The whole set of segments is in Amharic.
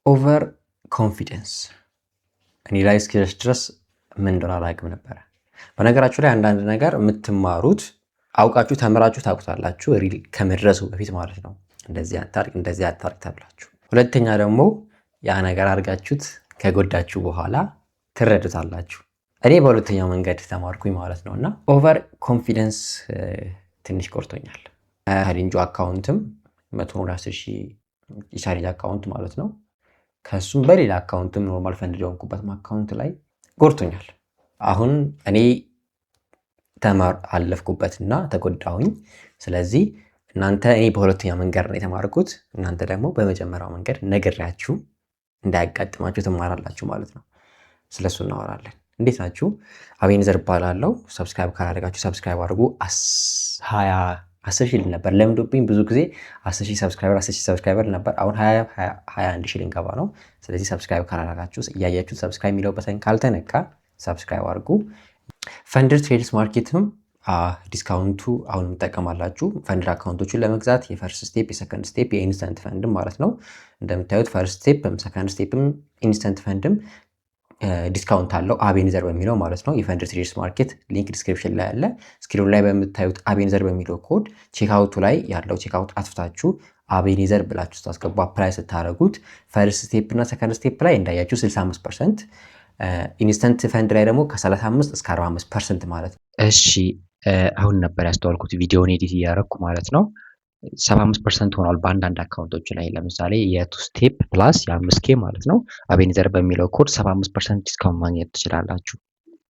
ኦቨር ኮንፊደንስ እኔ ላይ እስኪደርስ ድረስ ምን እንደሆነ አላውቅም ነበረ። በነገራችሁ ላይ አንዳንድ ነገር የምትማሩት አውቃችሁ ተምራችሁ ታውቁታላችሁ፣ ሪል ከመድረሱ በፊት ማለት ነው። እንደዚህ አታርግ ተብላችሁ። ሁለተኛ ደግሞ ያ ነገር አድርጋችሁት ከጎዳችሁ በኋላ ትረዱታላችሁ። እኔ በሁለተኛው መንገድ ተማርኩኝ ማለት ነው። እና ኦቨር ኮንፊደንስ ትንሽ ቆርቶኛል። ቻሌንጁ አካውንትም 110,000 የቻሌንጅ አካውንት ማለት ነው። ከሱም በሌላ አካውንትም ኖርማል ፈንድ የሆንኩበትም አካውንት ላይ ጎርቶኛል። አሁን እኔ ተማር አለፍኩበትና ተጎዳሁኝ። ስለዚህ እናንተ እኔ በሁለተኛ መንገድ ነው የተማርኩት፣ እናንተ ደግሞ በመጀመሪያው መንገድ ነግሬያችሁ እንዳያጋጥማችሁ ትማራላችሁ ማለት ነው። ስለሱ እናወራለን። እንዴት ናችሁ? አቤኔዘር እባላለሁ። ሰብስክራይብ ካላደረጋችሁ ሰብስክራይብ አድርጉ። 10,000 ነበር ለምዶብኝ ብዙ ጊዜ 10,000 ሰብስክራይበር ነበር። አሁን 21,000 ልንገባ ነው። ስለዚህ ሰብስክራይብ ካላደረጋችሁ እያያችሁ ሰብስክራይብ የሚለው በተን ካልተነካ ሰብስክራይብ አድርጉ። ፈንድር ትሬድስ ማርኬትም ዲስካውንቱ አሁንም ትጠቀማላችሁ። ፈንድር አካውንቶችን ለመግዛት የፈርስት ስቴፕ፣ የሰከንድ ስቴፕ፣ የኢንስተንት ፈንድም ማለት ነው። እንደምታዩት ፈርስት ስቴፕም ሰከንድ ስቴፕም ኢንስተንት ፈንድም ዲስካውንት አለው አቤኔዘር በሚለው ማለት ነው። የፈንድር ትሬድስ ማርኬት ሊንክ ዲስክሪፕሽን ላይ አለ። ስክሪኑ ላይ በምታዩት አቤኔዘር በሚለው ኮድ ቼክአውቱ ላይ ያለው ቼክአውት አጥፍታችሁ አቤኔዘር ብላችሁ ስታስገቡ አፕላይ ስታደረጉት ፈርስት ስቴፕ እና ሰከንድ ስቴፕ ላይ እንዳያችሁ 65%፣ ኢንስተንት ፈንድ ላይ ደግሞ ከ35 እስከ 45% ማለት ነው። እሺ አሁን ነበር ያስተዋልኩት ቪዲዮውን ኤዲት እያደረኩ ማለት ነው። 75% ሆኗል በአንዳንድ አካውንቶች ላይ። ለምሳሌ የቱ ስቴፕ ፕላስ የ5K ማለት ነው አቤኔዘር በሚለው ኮድ 75% ዲስካውንት ማግኘት ትችላላችሁ።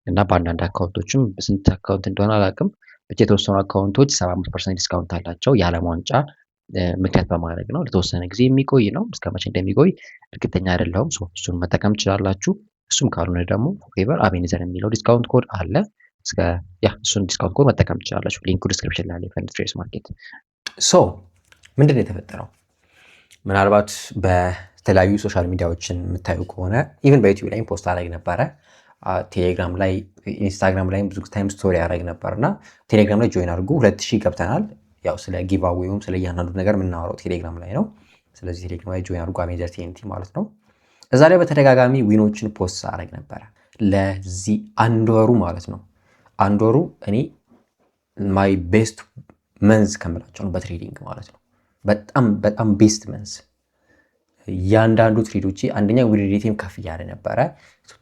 እና በአንዳንድ አካውንቶችም ስንት አካውንት እንደሆነ አላውቅም፣ ብቻ የተወሰኑ አካውንቶች 75% ዲስካውንት አላቸው። የዓለም ዋንጫ ምክንያት በማድረግ ነው። ለተወሰነ ጊዜ የሚቆይ ነው። እስከ መቼ እንደሚቆይ እርግጠኛ አይደለሁም። እሱን መጠቀም ትችላላችሁ። እሱም ካልሆነ ደግሞ ፎሬቨር አቤኔዘር የሚለው ዲስካውንት ኮድ አለ። እሱን ዲስካውንት ኮድ መጠቀም ትችላላችሁ። ሊንኩ ዲስክሪፕሽን ላይ አለ። ፈንድር ትሬድስ ማርኬት ምንድን ነው የተፈጠረው? ምናልባት በተለያዩ ሶሻል ሚዲያዎችን የምታዩ ከሆነ ኢቨን በዩቲዩብ ላይም ፖስት አደረግ ነበረ፣ ቴሌግራም ላይ ኢንስታግራም ላይም ብዙ ታይም ስቶሪ ያደረግ ነበር እና ቴሌግራም ላይ ጆይን አድርጉ። 2,000 ገብተናል። ያው ስለ ጊቫዌውም ስለ እያንዳንዱ ነገር የምናወራው ቴሌግራም ላይ ነው። ስለዚህ ቴሌግራም ላይ ጆይን አድርጉ፣ አቤኔዘር ቲኤንቲ ማለት ነው። እዛ ላይ በተደጋጋሚ ዊኖችን ፖስት አደረግ ነበረ ለዚህ አንድ ወሩ ማለት ነው። አንድ ወሩ እኔ ማይ ቤስት መንዝ ከምላቸው ነው በትሬዲንግ ማለት ነው። በጣም ቤስት መንዝ። እያንዳንዱ ትሬዶቼ አንደኛ ዊሊዲቲም ከፍ እያለ ነበረ።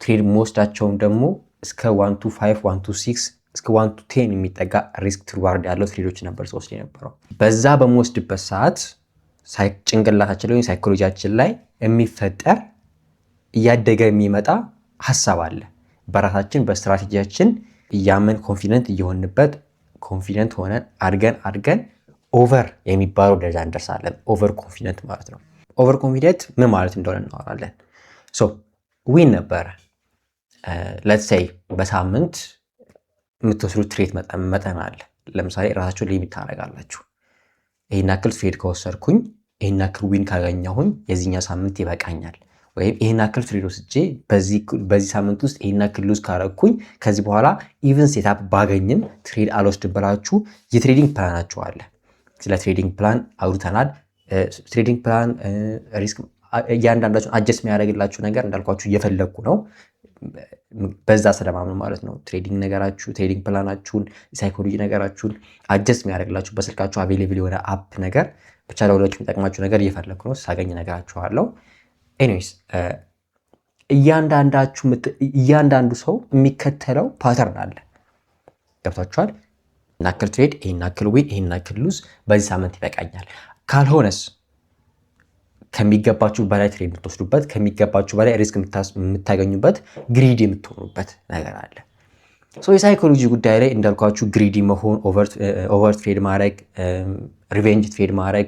ትሬድ መወስዳቸውም ደግሞ እስከ 1-5 1-6 እስከ 1-10 የሚጠጋ ሪስክ ትሪዋርድ ያለው ትሬዶች ነበር ስወስድ የነበረው። በዛ በመወስድበት ሰዓት ጭንቅላታችን ላይ ሳይኮሎጂያችን ላይ የሚፈጠር እያደገ የሚመጣ ሀሳብ አለ። በራሳችን በስትራቴጂያችን እያመን ኮንፊደንት እየሆንበት ኮንፊደንት ሆነን አድገን ኦቨር የሚባለው ደረጃ እንደርሳለን። ኦቨር ኮንፊደንት ማለት ነው። ኦቨር ኮንፊደንት ምን ማለት እንደሆነ እናወራለን። ዊን ነበረ ሌትስ ሴይ በሳምንት የምትወስዱት ትሬድ መጠን አለ። ለምሳሌ ራሳችሁን ሊሚት ታደርጋላችሁ። ይህን ያክል ትሬድ ከወሰድኩኝ ይህን ያክል ዊን ካገኘሁኝ የዚህኛ ሳምንት ይበቃኛል፣ ወይም ይህን ያክል ትሬድ ወስጄ በዚህ ሳምንት ውስጥ ይህን ያክል ሉዝ ካረግኩኝ ከዚህ በኋላ ኢቨን ሴታፕ ባገኝም ትሬድ አልወስድ ብላችሁ የትሬዲንግ ፕላናችሁ አለ። ስለ ትሬዲንግ ፕላን አውርተናል። ትሬዲንግ ፕላን ሪስክ እያንዳንዳችሁን አጀስት የሚያደርግላችሁ ነገር እንዳልኳችሁ እየፈለግኩ ነው። በዛ ስለማምን ማለት ነው። ትሬዲንግ ነገራችሁ፣ ትሬዲንግ ፕላናችሁን፣ ሳይኮሎጂ ነገራችሁን አጀስት የሚያደርግላችሁ በስልካችሁ አቬሌብል የሆነ አፕ ነገር ብቻ ለሁላችሁ የሚጠቅማችሁ ነገር እየፈለግኩ ነው። ሳገኝ ነገራችኋለሁ። ኤኒዌይስ እያንዳንዱ ሰው የሚከተለው ፓተርን አለ። ገብታችኋል? ይህን ያክል ትሬድ፣ ይህን ያክል ዊን፣ ይህን ያክል ሉዝ በዚህ ሳምንት ይበቃኛል። ካልሆነስ ከሚገባችሁ በላይ ትሬድ የምትወስዱበት፣ ከሚገባችሁ በላይ ሪስክ የምታገኙበት፣ ግሪዲ የምትሆኑበት ነገር አለ። የሳይኮሎጂ ጉዳይ ላይ እንዳልኳችሁ ግሪዲ መሆን፣ ኦቨር ትሬድ ማድረግ፣ ሪቬንጅ ትሬድ ማድረግ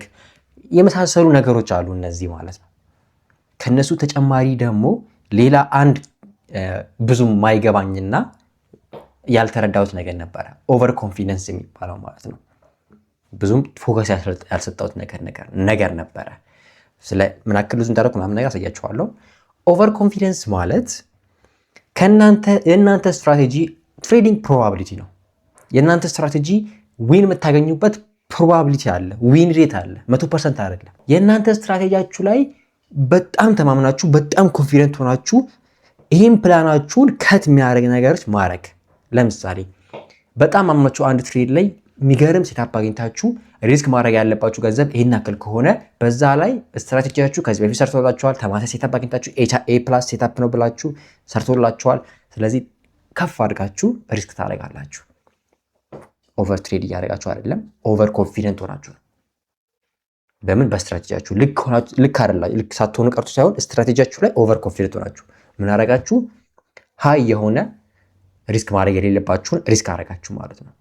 የመሳሰሉ ነገሮች አሉ። እነዚህ ማለት ነው። ከነሱ ተጨማሪ ደግሞ ሌላ አንድ ብዙ ማይገባኝና ያልተረዳሁት ነገር ነበረ። ኦቨር ኮንፊደንስ የሚባለው ማለት ነው። ብዙም ፎከስ ያልሰጠሁት ነገር ነበረ። ስለ ምን ያክል ሉዝ እንዳደረኩ ምናምን ነገር አሳያችኋለሁ። ኦቨር ኮንፊደንስ ማለት የእናንተ ስትራቴጂ ትሬዲንግ ፕሮባቢሊቲ ነው። የእናንተ ስትራቴጂ ዊን የምታገኙበት ፕሮባቢሊቲ አለ፣ ዊን ሬት አለ። 100% አይደለም። የእናንተ ስትራቴጂያችሁ ላይ በጣም ተማምናችሁ በጣም ኮንፊደንት ሆናችሁ ይህን ፕላናችሁን ከት የሚያደርግ ነገሮች ማድረግ። ለምሳሌ በጣም አምናችሁ አንድ ትሬድ ላይ የሚገርም ሴታፕ አግኝታችሁ ሪስክ ማድረግ ያለባችሁ ገንዘብ ይህን ያክል ከሆነ በዛ ላይ ስትራቴጂያችሁ ከዚህ በፊት ሰርቶላችኋል። ተማሳይ ሴታፕ አግኝታችሁ ኤ ፕላስ ሴታፕ ነው ብላችሁ ሰርቶላችኋል። ስለዚህ ከፍ አድርጋችሁ ሪስክ ታደርጋላችሁ። ኦቨር ትሬድ እያደረጋችሁ አይደለም፣ ኦቨር ኮንፊደንት ሆናችሁ ነው። በምን በስትራቴጂያችሁ ልክ ሳትሆኑ ቀርቶ ሳይሆን ስትራቴጂያችሁ ላይ ኦቨር ኮንፊደንት ሆናችሁ ምን አረጋችሁ? ሃይ የሆነ ሪስክ ማድረግ የሌለባችሁን ሪስክ አረጋችሁ ማለት ነው።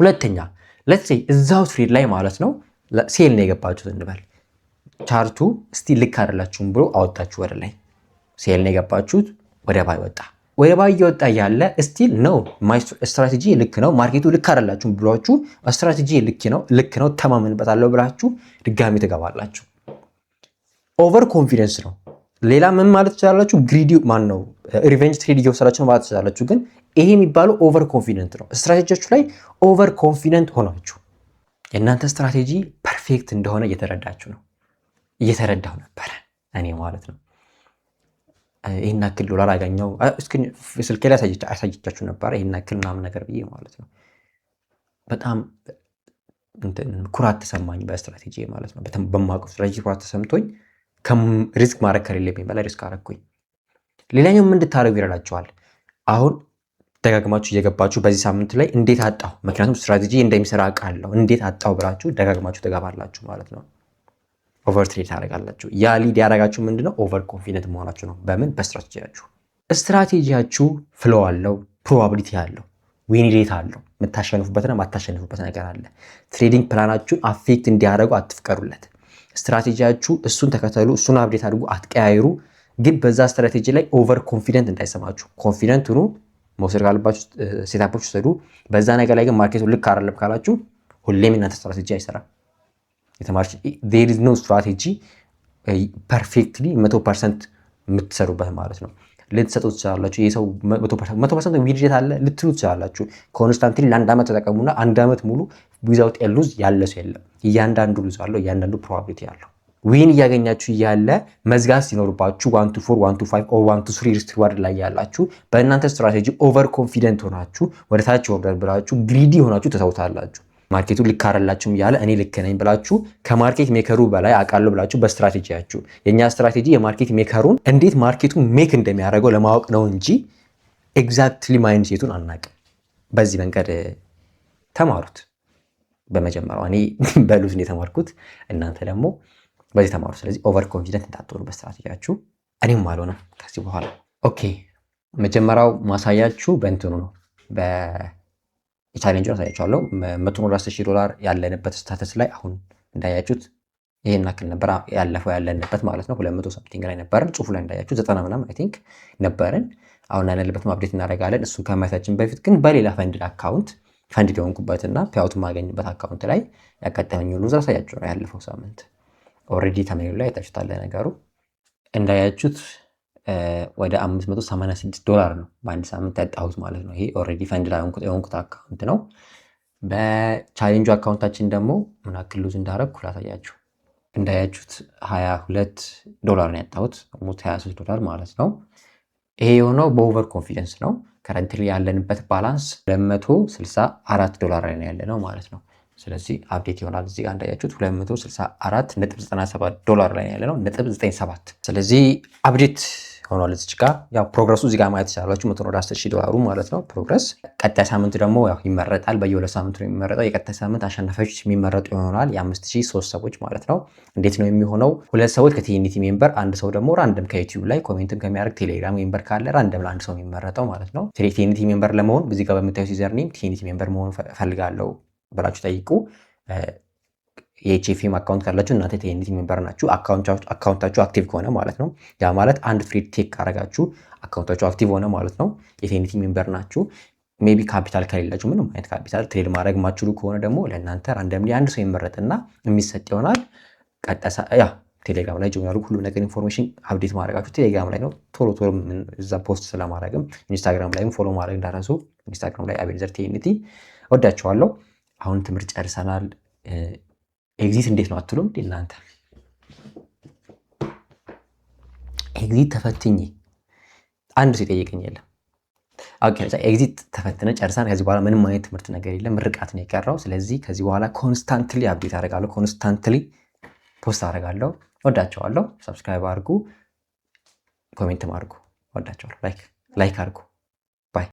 ሁለተኛ ሌትስ ሴይ እዛው ትሬድ ላይ ማለት ነው ሴል ነው የገባችሁት እንበል። ቻርቱ እስቲ ልክ አይደላችሁም ብሎ አወጣችሁ ወደ ላይ። ሴል ነው የገባችሁት፣ ወደ ባይ ወጣ። ወደ ባይ እየወጣ ያለ ስቲል ነው ማይ ስትራቴጂ ልክ ነው፣ ማርኬቱ ልክ አይደላችሁም ብሏችሁ ስትራቴጂ ልክ ነው ተማመንበታለሁ ብላችሁ ድጋሚ ትገባላችሁ። ኦቨር ኮንፊደንስ ነው። ሌላ ምን ማለት ትችላላችሁ? ግሪዲ ማን ነው ሪቨንጅ ትሬድ እየወሰዳችሁ ነው ማለት ትችላላችሁ። ግን ይሄ የሚባለው ኦቨር ኮንፊደንት ነው። ስትራቴጂያችሁ ላይ ኦቨር ኮንፊደንት ሆናችሁ የእናንተ ስትራቴጂ ፐርፌክት እንደሆነ እየተረዳችሁ ነው። እየተረዳሁ ነበረ እኔ ማለት ነው። ይህን ያክል ዶላር አገኘው ስልኬ ላይ አሳይቻችሁ ነበረ። ይህን ያክል ምናምን ነገር ብዬ ማለት ነው። በጣም ኩራት ተሰማኝ በስትራቴጂ ማለት ነው። በማውቀው ስትራቴጂ ኩራት ተሰምቶኝ ሪስክ ማድረግ ከሌለብኝ በላይ ሪስክ አደረግኩኝ። ሌላኛው ምን እንድታደርጉ ይረዳችኋል። አሁን ደጋግማችሁ እየገባችሁ በዚህ ሳምንት ላይ እንዴት አጣሁ፣ ምክንያቱም ስትራቴጂ እንደሚሰራ አውቃለሁ፣ እንዴት አጣሁ ብላችሁ ደጋግማችሁ ትገባላችሁ ማለት ነው። ኦቨር ትሬድ ታደርጋላችሁ። ያ ሊድ ያደረጋችሁ ምንድነው? ኦቨር ኮንፊደንት መሆናችሁ ነው። በምን በስትራቴጂያችሁ። ስትራቴጂያችሁ ፍሎ አለው፣ ፕሮባቢሊቲ አለው፣ ዊን ሬት አለው። የምታሸንፉበትና የማታሸንፉበት ነገር አለ። ትሬዲንግ ፕላናችሁን አፌክት እንዲያደርጉ አትፍቀዱለት። ስትራቴጂያችሁ እሱን ተከተሉ፣ እሱን አፕዴት አድርጉ፣ አትቀያይሩ። ግን በዛ ስትራቴጂ ላይ ኦቨር ኮንፊደንት እንዳይሰማችሁ። ኮንፊደንት ሁኑ። መውሰድ ካለባችሁ ሴታፖች ውሰዱ። በዛ ነገር ላይ ግን ማርኬቱ ልክ አይደለም ካላችሁ ሁሌም እናንተ ስትራቴጂ አይሰራም። የተማርች there is no strategy ፐርፌክትሊ 100% የምትሰሩበት ማለት ነው። ልትሰጡ ትችላላችሁ። ይሄ ሰው 100% ዊድጀት አለ ልትሉ ትችላላችሁ። ኮንስታንትሊ ለአንድ ዓመት ተጠቀሙና አንድ ዓመት ሙሉ ዊዛውት ሉዝ ያለ ሰው የለም። እያንዳንዱ ሉዝ አለው፣ እያንዳንዱ ፕሮባቢሊቲ አለው። ዊን እያገኛችሁ እያለ መዝጋት ሲኖርባችሁ 1 to 4 1 to 5 or 1 to 3 ሪስክ ሪዋርድ ላይ ያላችሁ በእናንተ ስትራቴጂ ኦቨር ኮንፊደንት ሆናችሁ ወደ ታች ወርደር ብላችሁ ግሪዲ ሆናችሁ ተሰውታላችሁ። ማርኬቱ ልክ አይደላችሁም እያለ እኔ ልክ ነኝ ብላችሁ ከማርኬት ሜከሩ በላይ አውቃለሁ ብላችሁ በስትራቴጂያችሁ። የኛ ስትራቴጂ የማርኬት ሜከሩን እንዴት ማርኬቱ ሜክ እንደሚያደርገው ለማወቅ ነው እንጂ ኤግዛክትሊ ማይንድ ሴቱን አናውቅም። በዚህ መንገድ ተማሩት። በመጀመሪያው እኔ በሉዝ ነው የተማርኩት፣ እናንተ ደግሞ በዚህ ተማሩ። ስለዚህ ኦቨር ኮንፊደንት እንዳትሆኑ በስትራቴጂያችሁ። እኔም አልሆነም ከዚህ በኋላ። ኦኬ መጀመሪያው ማሳያችሁ በእንትኑ ነው የቻሌንጁን አሳያችኋለሁ። $110,000 ያለንበት ስታተስ ላይ አሁን እንዳያችሁት ይሄን ያክል ነበር ያለፈው ያለንበት ማለት ነው። 200 ሳምቲንግ ላይ ነበርን። ጽሁፉ ላይ እንዳያችሁት 90 ምናምን አይ ቲንክ ነበርን። አሁን ያለንበት አፕዴት እናደርጋለን። እሱን ከማየታችን በፊት ግን በሌላ ፈንድ አካውንት ፈንድ ሊሆንኩበትና ፔአውት ማገኝበት አካውንት ላይ ያጋጠመኝ ሉዝ አሳያችሁ ነው። ያለፈው ሳምንት ኦልሬዲ ተመሪው ላይ አይታችሁታል። ነገሩ እንዳያችሁት ወደ $586 ነው በአንድ ሳምንት ያጣሁት ማለት ነው። ይሄ ኦልሬዲ ፈንድ ላይ የሆንኩት አካውንት ነው። በቻሌንጁ አካውንታችን ደግሞ ምን ያክል ሉዝ እንዳደረግኩ ላሳያችሁ። እንዳያችሁት $22 ነው ያጣሁት፣ $23 ማለት ነው። ይሄ የሆነው በኦቨር ኮንፊደንስ ነው። ከረንትሊ ያለንበት ባላንስ $264 ላይ ነው ያለነው ማለት ነው። ስለዚህ አፕዴት ይሆናል። እዚህ ጋር እንዳያችሁት $264.97 ላይ ያለ ነው .97። ስለዚህ አፕዴት ሆኗል። እዚህ ጋር ያው ፕሮግረሱ እዚህ ጋር ማየት ይችላላችሁ። $110,000 ማለት ነው ፕሮግረስ። ቀጣይ ሳምንት ደግሞ ያው ይመረጣል። በየሁለት ሳምንቱ ነው የሚመረጠው። የቀጣይ ሳምንት አሸናፊዎች የሚመረጡ ይሆናል። የ5003 ሰዎች ማለት ነው። እንዴት ነው የሚሆነው? 2 ሰዎች ከቲኤንቲ ሜምበር፣ አንድ ሰው ደግሞ ራንደም ከዩቲዩብ ላይ ኮሜንትም ከሚያደርግ ቴሌግራም ሜምበር ካለ ራንደም ለአንድ ሰው የሚመረጠው ማለት ነው። ቲኤንቲ ሜምበር ለመሆን እዚህ ጋር በምታዩት ዩዘር ኔም ቲኤንቲ ሜምበር መሆን ፈልጋለሁ ብላችሁ ጠይቁ። የኤችኤፍኤም አካውንት ካላችሁ እናንተ ቲኤንቲ ሜምበር ናችሁ። አካውንታችሁ አክቲቭ ከሆነ ማለት ነው። ያ ማለት አንድ ትሬድ ቴክ ካረጋችሁ አካውንታችሁ አክቲቭ ሆነ ማለት ነው። የቲኤንቲ ሜምበር ናችሁ። ሜቢ ካፒታል ከሌላችሁ ምንም አይነት ካፒታል ትሬድ ማድረግ ማችሉ ከሆነ ደግሞ ለእናንተ ራንደምሊ አንድ ሰው ይመረጥና የሚሰጥ ይሆናል። ቀጠሳ ያ ቴሌግራም ላይ ጆይን አድርጉ። ሁሉ ነገር ኢንፎርሜሽን አፕዴት ማድረጋችሁ ቴሌግራም ላይ ነው። ቶሎ እዛ ፖስት ስለማድረግም ኢንስታግራም ላይም ፎሎ ማድረግ እንዳትረሱ። ኢንስታግራም ላይ አቤኔዘር ቲኤንቲ። ወዳችኋለሁ። አሁን ትምህርት ጨርሰናል። ኤግዚት እንዴት ነው አትሉም እናንተ? ኤግዚት ተፈትኜ አንድ ሰው የጠየቀኝ የለም። ኤግዚት ተፈትነ ጨርሳን ከዚህ በኋላ ምንም አይነት ትምህርት ነገር የለም፣ ምርቃት ነው የቀረው። ስለዚህ ከዚህ በኋላ ኮንስታንትሊ አፕዴት አደርጋለሁ፣ ኮንስታንትሊ ፖስት አደርጋለሁ። ወዳቸዋለሁ። ሰብስክራይብ አድርጉ፣ ኮሜንትም አድርጉ። ወዳቸዋለሁ። ላይክ አድርጉ።